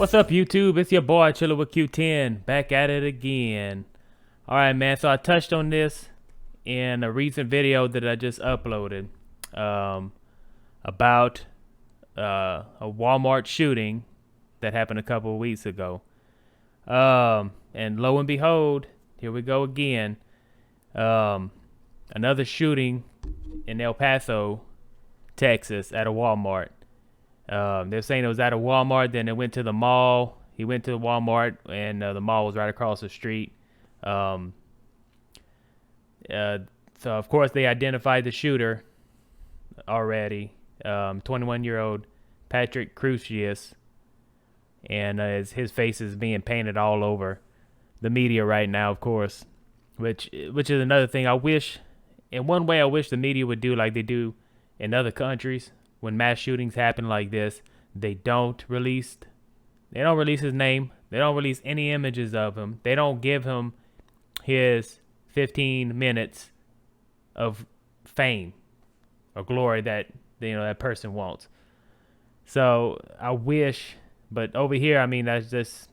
What's up, YouTube? It's your boy Chiller with Q10, back at it again. All right, man. So I touched on this in a recent video that I just uploaded about a Walmart shooting that happened a couple of weeks ago. And lo and behold, here we go again. Another shooting in El Paso, Texas, at a Walmart. They're saying it was at a Walmart, then it went to the mall. He went to the Walmart, and the mall was right across the street. So, of course, they identified the shooter already, 21-year-old Patrick Crucius, and his face is being painted all over the media right now, of course, which is another thing. I wish the media would do like they do in other countries. When mass shootings happen like this, they don't release his name. They don't release any images of him. They don't give him his 15 minutes of fame or glory that that person wants. So I wish, but over here, I mean, that's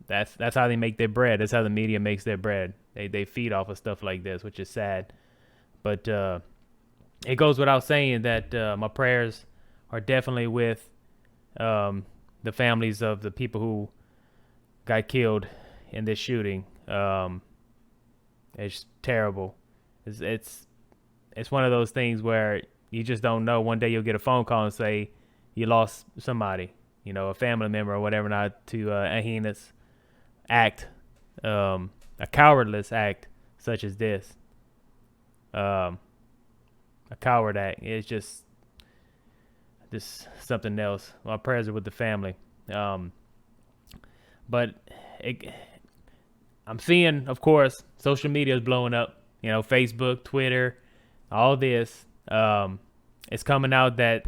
how they make their bread. That's how the media makes their bread. They feed off of stuff like this, which is sad. But it goes without saying that my prayers are definitely with the families of the people who got killed in this shooting. It's terrible. It's one of those things where you just don't know. One day you'll get a phone call and say you lost somebody, a family member or whatever, not to a heinous act, a cowardless act such as this. A coward act. It's just something else. My prayers are with the family. But I'm seeing, of course, social media is blowing up. Facebook, Twitter, all this. It's coming out that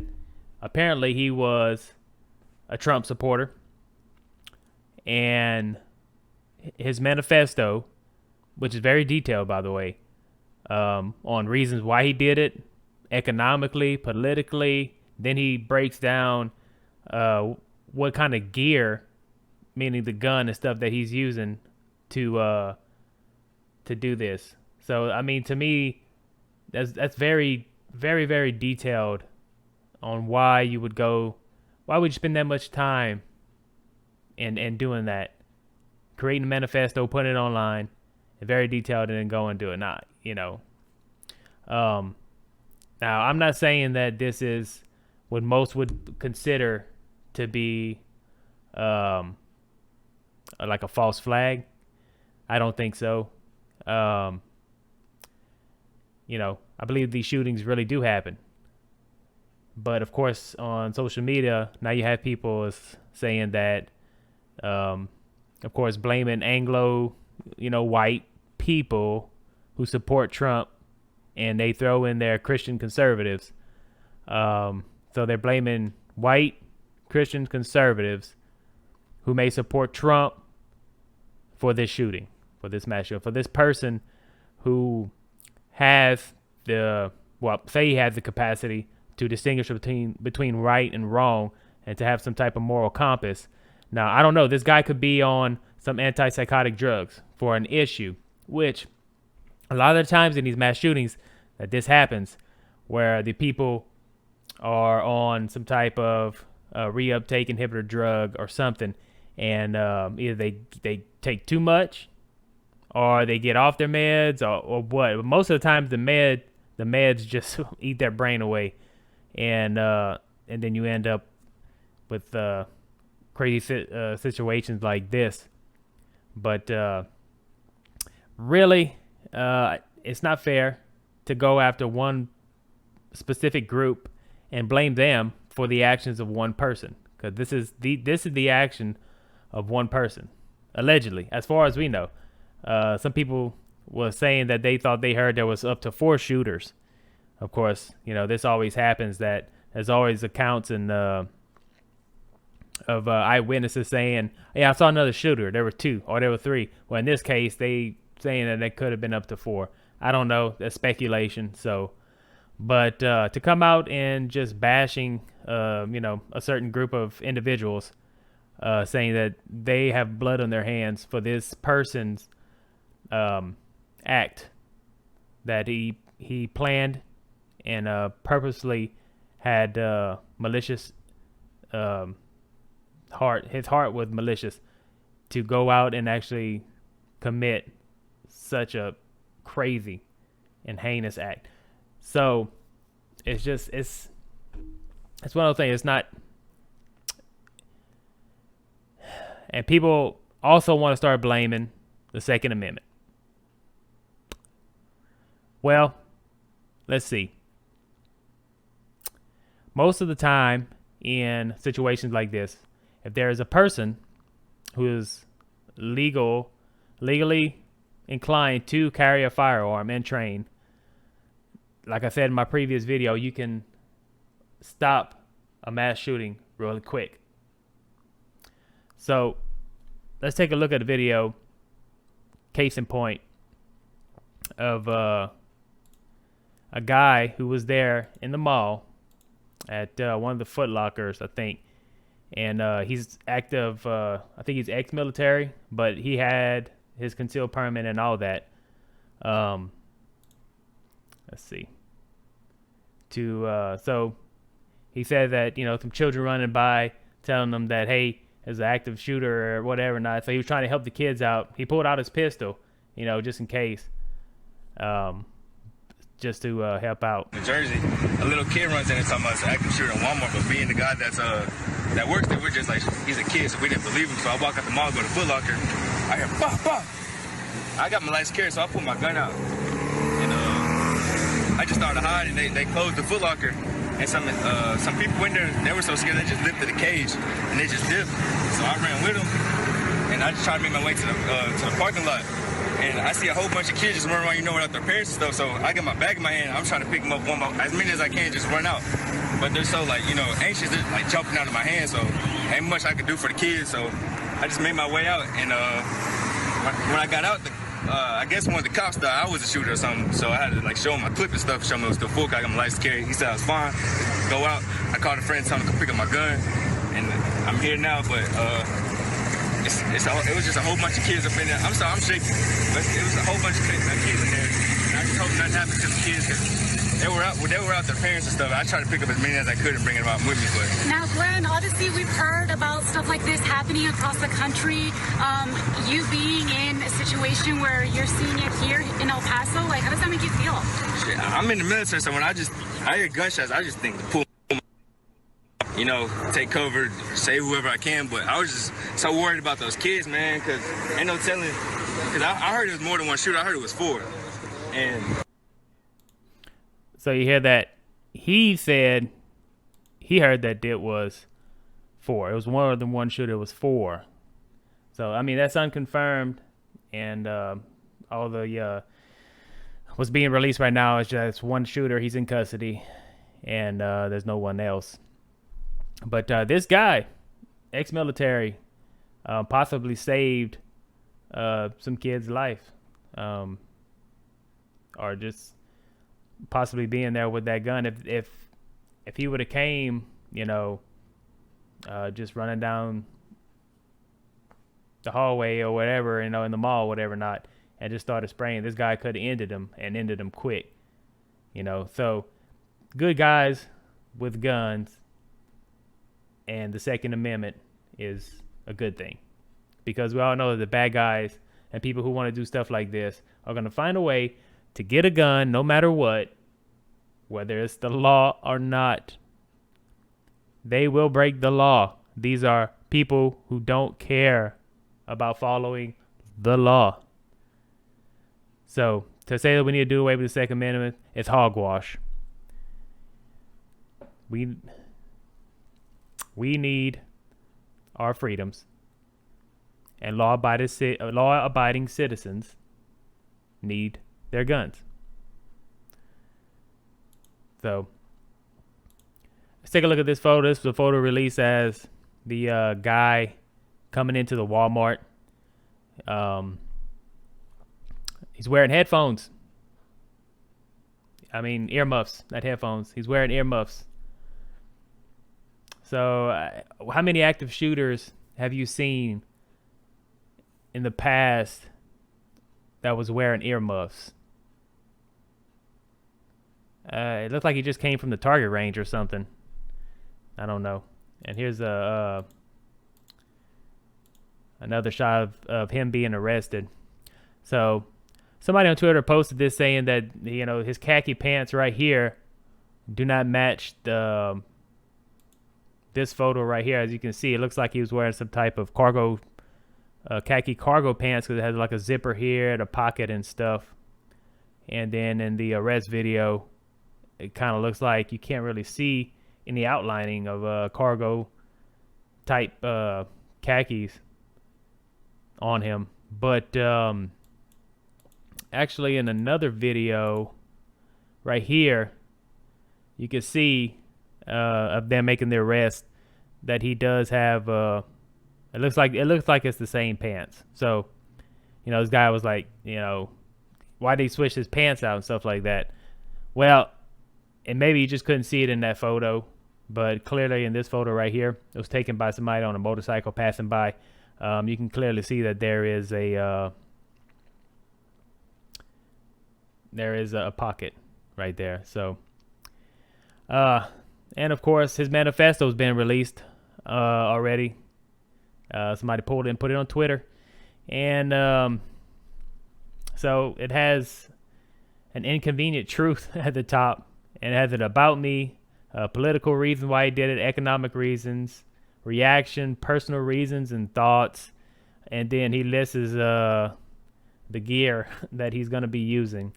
apparently he was a Trump supporter, and his manifesto, which is very detailed, by the way, on reasons why he did it, economically, politically. Then he breaks down what kind of gear, meaning the gun and stuff that he's using to do this. So I mean, to me, that's very, very, very detailed on why you spend that much time in doing that, creating a manifesto, putting it online, and very detailed, and then go and do it. Now, I'm not saying that this is what most would consider to be like a false flag. I don't think so. I believe these shootings really do happen. But, of course, on social media, now you have people saying that, of course, blaming Anglo, white people who support Trump, and they throw in their Christian conservatives. So they're blaming white Christian conservatives who may support Trump for this shooting, for this mass shooting, for this person who has he has the capacity to distinguish between right and wrong and to have some type of moral compass. Now, I don't know. This guy could be on some antipsychotic drugs for an issue, which a lot of the times in these mass shootings that this happens, where the people are on some type of reuptake inhibitor drug or something, and either they take too much, or they get off their meds, or what. But most of the time, the meds just eat their brain away, and then you end up with crazy situations like this. But really, it's not fair to go after one specific group and blame them for the actions of one person, because this is the action of one person, allegedly, as far as we know. Some people were saying that they thought they heard there was up to 4 shooters. Of course, this always happens, that there's always accounts of eyewitnesses saying, yeah, I saw another shooter. There were 2 or there were 3. Well, in this case, they saying that it could have been up to 4. I don't know. That's speculation. So, but to come out and just bashing, a certain group of individuals, saying that they have blood on their hands for this person's act that he planned and purposely had malicious heart. His heart was malicious to go out and actually commit such a crazy and heinous act. So it's one of those things. It's not, and people also want to start blaming the Second Amendment. Well, let's see. Most of the time in situations like this, if there is a person who is legally inclined to carry a firearm and train, like I said in my previous video, you can stop a mass shooting really quick. So let's take a look at a video, case in point, of a guy who was there in the mall at one of the Foot Lockers, I think. And he's active, I think he's ex-military, but he had his concealed permit and all that. Let's see. So he said that, some children running by telling them that, hey, there's an active shooter or whatever not. So he was trying to help the kids out. He pulled out his pistol, just in case. Just to help out. New Jersey, a little kid runs in and talking about an active shooter in Walmart, but being the guy that works there, we're just like, he's a kid, so we didn't believe him. So I walk out the mall, go to Foot Locker, I hear pop, pop. I got my lights carried, so I pull my gun out. And I just started hiding. They closed the Foot Locker, and some people in there, they were so scared, they just lifted the cage, and they just dipped. So I ran with them, and I just tried to make my way to the parking lot. And I see a whole bunch of kids just running around, without their parents and stuff. So I got my bag in my hand. I'm trying to pick them up one by as many as I can, just run out. But they're so anxious, they're like jumping out of my hand. So ain't much I could do for the kids. So I just made my way out. And when I got out, I guess one of the cops thought I was a shooter or something. So I had to show him my clip and stuff, show him it was still full. I got my license carried. He said I was fine. Go out. I called a friend, told him to come pick up my gun. And I'm here now, but it was just a whole bunch of kids up in there. I'm sorry, I'm shaking. But it was a whole bunch of kids in there. And I just hope nothing happened to the kids, because they were out their parents and stuff. I tried to pick up as many as I could and bring them out with me. But now, Glenn, obviously we've heard about stuff like this happening across the country. You being in a situation where you're seeing it here in El Paso, how does that make you feel? Shit, I'm in the military, so when I hear gunshots, I just think to pull. Take cover, save whoever I can. But I was just so worried about those kids, man, because ain't no telling. Because I heard it was more than one shooter. I heard it was 4. And so you hear that he said he heard that it was 4. It was more than one shooter. It was 4. So I mean that's unconfirmed, and all the what's being released right now is just one shooter. He's in custody, and there's no one else. But this guy, ex-military, possibly saved some kid's life, or just possibly being there with that gun. If he would have came, just running down the hallway or whatever, in the mall, whatever not, and just started spraying, this guy could have ended him quick. So good guys with guns. And the Second Amendment is a good thing, because we all know that the bad guys and people who want to do stuff like this are going to find a way to get a gun no matter what, whether it's the law or not. They will break the law. These are people who don't care about following the law. So to say that we need to do away with the Second Amendment is hogwash. We need our freedoms, and law-abiding citizens need their guns. So let's take a look at this photo. This was a photo released as the guy coming into the Walmart. He's wearing headphones. I mean earmuffs, not headphones. He's wearing earmuffs. So how many active shooters have you seen in the past that was wearing earmuffs? It looked like he just came from the Target range or something. I don't know. And here's another shot of him being arrested. So somebody on Twitter posted this saying that, you know, his khaki pants right here do not match the this photo right here. As you can see, it looks like he was wearing some type of cargo khaki cargo pants, because it has like a zipper here and a pocket and stuff. And then in the arrest video, it kind of looks like you can't really see any outlining of cargo type khakis on him. But actually in another video right here, you can see of them making the arrest that he does have it looks like it's the same pants. So, you know, this guy was like, you know, why did he switch his pants out and stuff like that? Well, and maybe you just couldn't see it in that photo, but clearly in this photo right here, it was taken by somebody on a motorcycle passing by. You can clearly see that there is a pocket right there. So, and of course, his manifesto's been released already. Somebody pulled it and put it on Twitter, and so it has an inconvenient truth at the top, and it has an about me, political reason why he did it, economic reasons, reaction, personal reasons and thoughts, and then he lists the gear that he's going to be using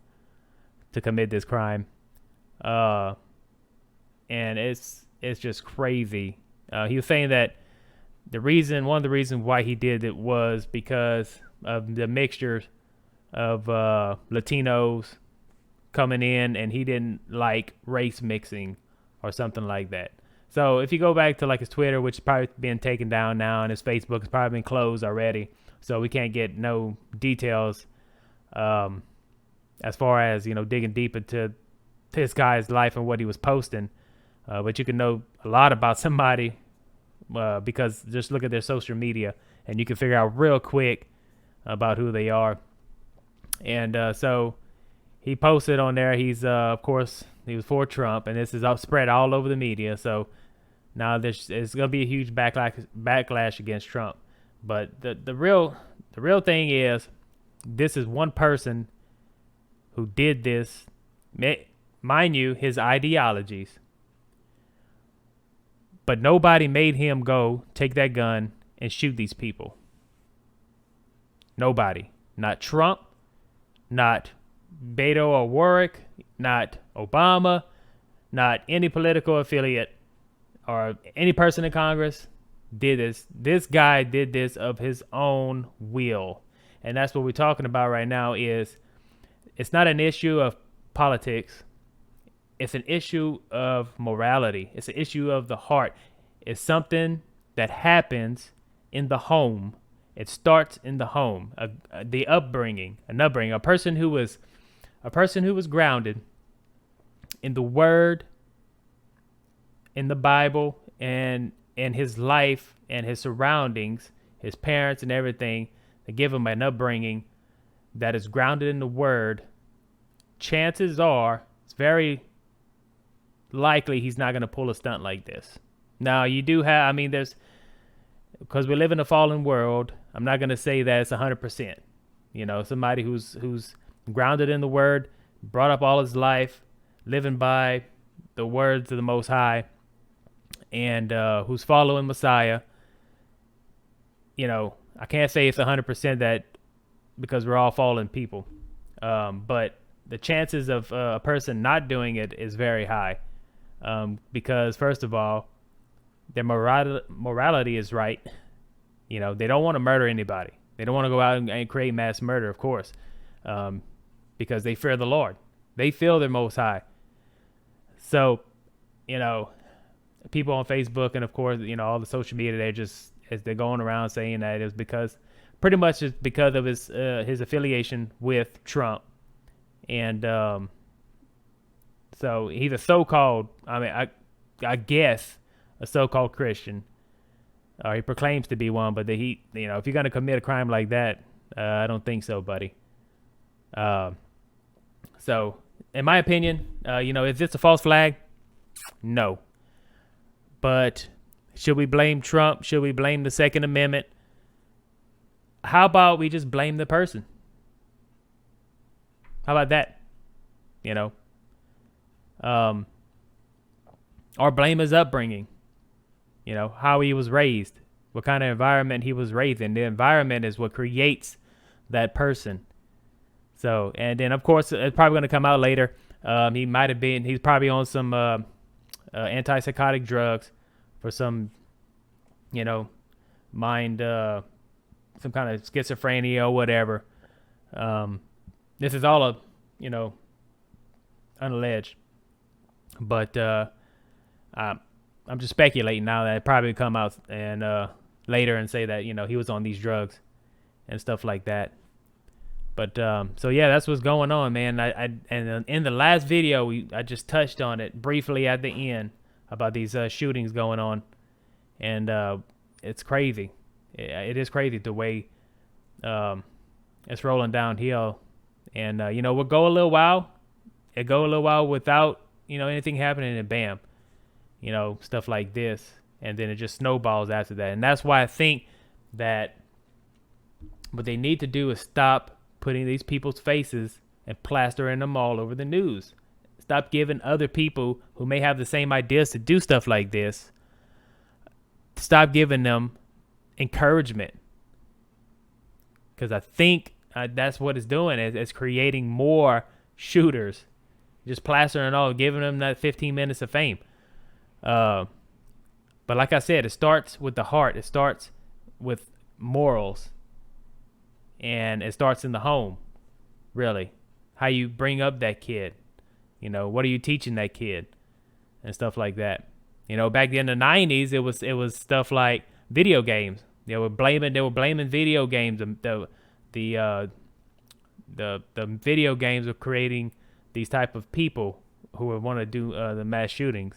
to commit this crime. And it's just crazy. He was saying that one of the reasons why he did it was because of the mixture of Latinos coming in, and he didn't like race mixing or something like that. So if you go back to like his Twitter, which is probably been taken down now, and his Facebook has probably been closed already, so we can't get no details as far as, you know, digging deep into this guy's life and what he was posting. But you can know a lot about somebody because just look at their social media, and you can figure out real quick about who they are. And so he posted on there. He's of course, he was for Trump, and this is spread all over the media. So now it's going to be a huge backlash against Trump. But the real thing is, this is one person who did this. Mind you, his ideologies. But nobody made him go take that gun and shoot these people. Nobody. Not Trump, not Beto or Warwick, not Obama, not any political affiliate or any person in Congress did this. This guy did this of his own will. And that's what we're talking about right now. Is it's not an issue of politics. It's an issue of morality. It's an issue of the heart. It's something that happens in the home. It starts in the home. The upbringing, a person who was grounded in the Word, in the Bible, and in his life and his surroundings, his parents and everything. They give him an upbringing that is grounded in the Word. Chances are, it's very likely he's not going to pull a stunt like this. Now, you do have, I mean, because we live in a fallen world, I'm not going to say that it's 100%. You know, somebody who's grounded in the Word, brought up all his life, living by the words of the Most High, and who's following Messiah. You know, I can't say it's 100% that, because we're all fallen people. But the chances of a person not doing it is very high. Because first of all, their morality is right. You know, they don't want to murder anybody. They don't want to go out and create mass murder, of course, because they fear the Lord. They feel their Most High. So, you know, people on Facebook and, of course, you know, all the social media, they're going around saying that it's because, pretty much it's because of his affiliation with Trump. And so he's a so-called, I guess, a so-called Christian. or he proclaims to be one. But if you're gonna commit a crime like that, I don't think so, buddy. So, in my opinion, is this a false flag? No. But should we blame Trump? Should we blame the Second Amendment? How about we just blame the person? How about that? Or blame his upbringing. How he was raised, what kind of environment he was raised in. The environment is what creates that person. So, and then of course, it's probably going to come out later. He's probably on some antipsychotic drugs for some, mind, some kind of schizophrenia or whatever. This is all unalleged, but I'm just speculating now that it probably come out and later and say that he was on these drugs and stuff like that. But so yeah, that's what's going on, man. And in the last video, I just touched on it briefly at the end about these shootings going on, and it's crazy. It is crazy the way it's rolling downhill, and we'll go a little while. It go a little while without anything happening, and bam, stuff like this, and then it just snowballs after that. And that's why I think that what they need to do is stop putting these people's faces and plastering them all over the news. Stop giving other people who may have the same ideas to do stuff like this, stop giving them encouragement. Because I think that's what it's doing. It's creating more shooters. Just plastering all, giving them that 15 minutes of fame. But like I said, it starts with the heart. It starts with morals. And it starts in the home, really. How you bring up that kid. What are you teaching that kid? And stuff like that. Back in the 90s, it was stuff like video games. They were blaming video games. The video games were creating these type of people who would want to do the mass shootings.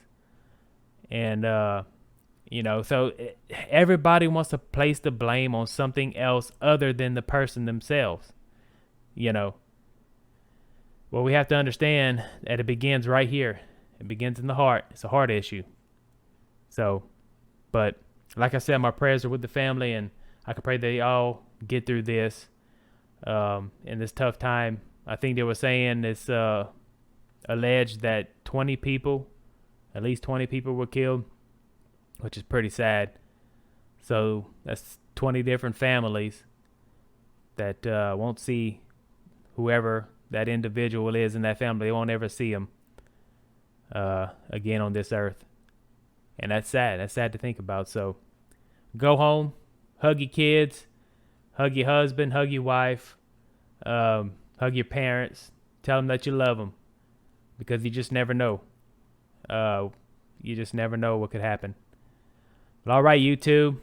And so everybody wants to place the blame on something else other than the person themselves. Well, we have to understand that it begins right here. It begins in the heart. It's a heart issue. So, but like I said, my prayers are with the family, and I can pray they all get through this in this tough time. I think they were saying it's alleged that at least 20 people were killed, which is pretty sad. So that's 20 different families that won't see whoever that individual is in that family. They won't ever see them again on this earth. And that's sad. That's sad to think about. So go home, hug your kids, hug your husband, hug your wife, hug your parents. Tell them that you love them, because you just never know. You just never know what could happen. But all right, YouTube,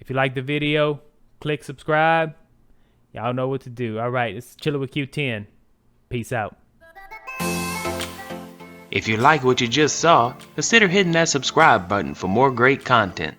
if you like the video, click subscribe. Y'all know what to do. All right, it's Chillin' with Q10. Peace out. If you like what you just saw, consider hitting that subscribe button for more great content.